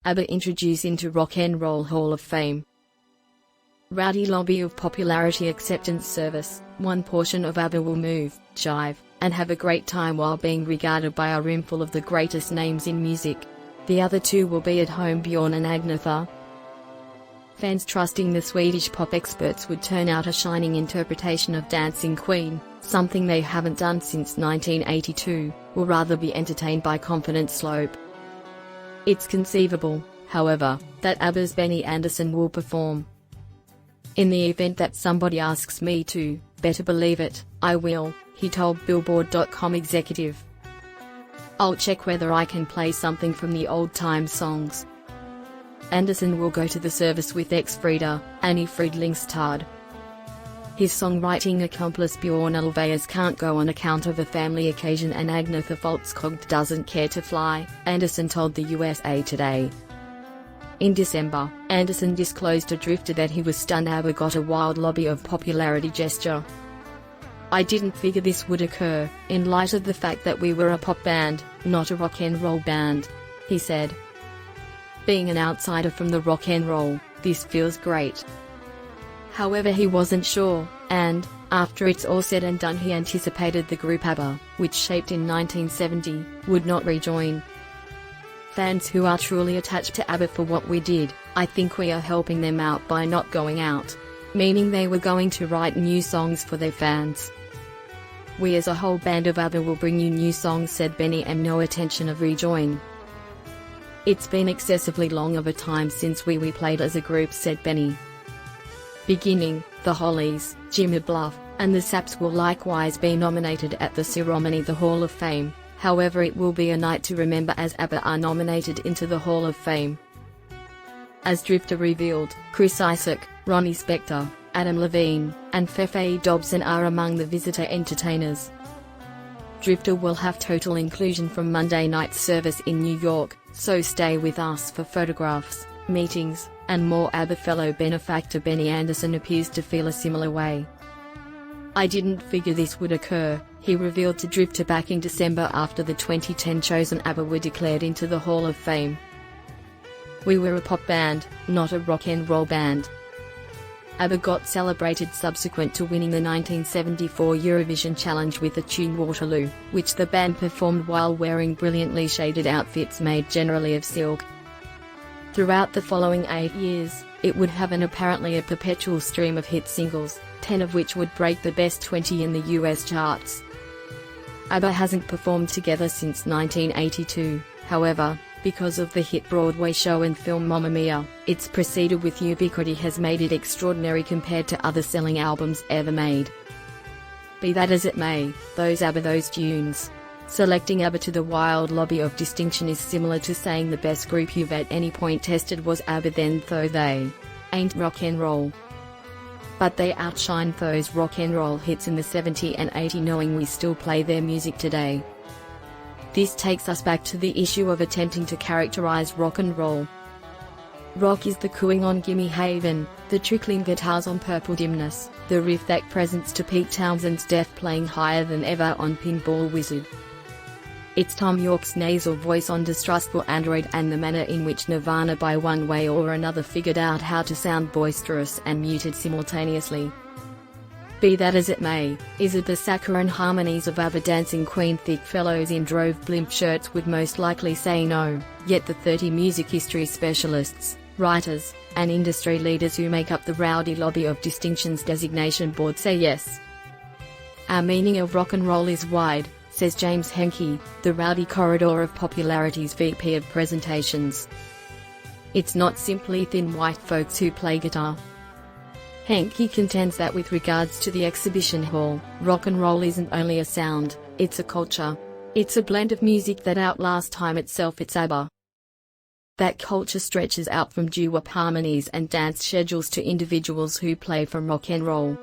Abba introduced into Rock and Roll Hall of Fame. Rowdy lobby of popularity acceptance service. One portion of Abba will move, jive, and have a great time while being regarded by a roomful of the greatest names in music. The other two will be at home, Bjorn and Agnetha. Fans trusting the Swedish pop experts would turn out a shining interpretation of Dancing Queen, something they haven't done since 1982, will rather be entertained by Confident Slope. It's conceivable, however, that Abba's Benny Andersson will perform. In the event that somebody asks me to, better believe it, I will, he told Billboard.com executive. I'll check whether I can play something from the old-time songs. Andersson will go to the service with ex-Frida, Annie Friedlingstad. His songwriting accomplice Bjorn Ulvaeus can't go on account of a family occasion and Agnetha Folkskog doesn't care to fly, Andersson told the USA Today. In December, Andersson disclosed to Drifter that he was stunned Abba got a wild lobby of popularity gesture. I didn't figure this would occur, in light of the fact that we were a pop band, not a rock and roll band, he said. Being an outsider from the rock and roll, this feels great. However, he wasn't sure, and, after it's all said and done, he anticipated the group Abba, which shaped in 1970, would not rejoin. Fans who are truly attached to Abba for what we did, I think we are helping them out by not going out. Meaning they were going to write new songs for their fans. We as a whole band of Abba will bring you new songs, said Benny, and no intention of rejoin. It's been excessively long of a time since we played as a group, said Benny. Beginning, the Hollies, Jimmy Bluff, and the Saps will likewise be nominated at the ceremony, the Hall of Fame. However, it will be a night to remember as Abba are nominated into the Hall of Fame. As Drifter revealed, Chris Isaak, Ronnie Spector, Adam Levine, and Fefe Dobson are among the visitor entertainers. Drifter will have total inclusion from Monday night's service in New York, so stay with us for photographs, meetings, and more. Abba fellow benefactor Benny Andersson appears to feel a similar way. I didn't figure this would occur, he revealed to Drifter back in December after the 2010 chosen Abba were declared into the Hall of Fame. We were a pop band, not a rock and roll band. Abba got celebrated subsequent to winning the 1974 Eurovision Challenge with the tune Waterloo, which the band performed while wearing brilliantly shaded outfits made generally of silk. Throughout the following 8 years, it would have an apparently a perpetual stream of hit singles, 10 of which would break the best 20 in the US charts. Abba hasn't performed together since 1982, however, because of the hit Broadway show and film Mamma Mia, its proceeded with ubiquity has made it extraordinary compared to other selling albums ever made. Be that as it may, those tunes. Selecting Abba to the wild lobby of distinction is similar to saying the best group you've at any point tested was Abba, then though they ain't rock and roll. But they outshine those rock and roll hits in the 70s and 80s, knowing we still play their music today. This takes us back to the issue of attempting to characterize rock and roll. Rock is the cooing on Gimme Haven, the trickling guitars on Purple Dimness, the riff that presents to Pete Townshend's Def playing higher than ever on Pinball Wizard. It's Tom York's nasal voice on Distrustful Android, and the manner in which Nirvana by one way or another figured out how to sound boisterous and muted simultaneously. Be that as it may, is it the saccharine harmonies of Abba Dancing Queen? Thick fellows in drove blimp shirts would most likely say no, yet the 30 music history specialists, writers, and industry leaders who make up the rowdy lobby of distinction's designation board say yes. Our meaning of rock and roll is wide, says James Henke, the rowdy corridor of popularity's VP of presentations. It's not simply thin white folks who play guitar. Henke contends that with regards to the exhibition hall, rock and roll isn't only a sound, it's a culture. It's a blend of music that outlasts time itself. It's Abba. That culture stretches out from doo-wop harmonies and dance schedules to individuals who play from rock and roll.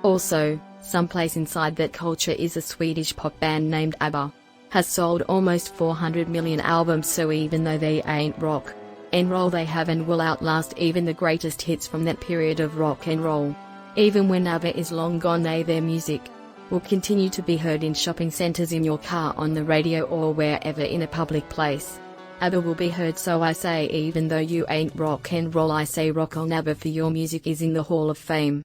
Also, someplace inside that culture is a Swedish pop band named Abba. Has sold almost 400 million albums, so even though they ain't rock and roll, they have and will outlast even the greatest hits from that period of rock and roll. Even when Abba is long gone, their music will continue to be heard in shopping centers, in your car, on the radio, or wherever in a public place. Abba will be heard, so I say, even though you ain't rock and roll, I say rock on Abba, for your music is in the Hall of Fame.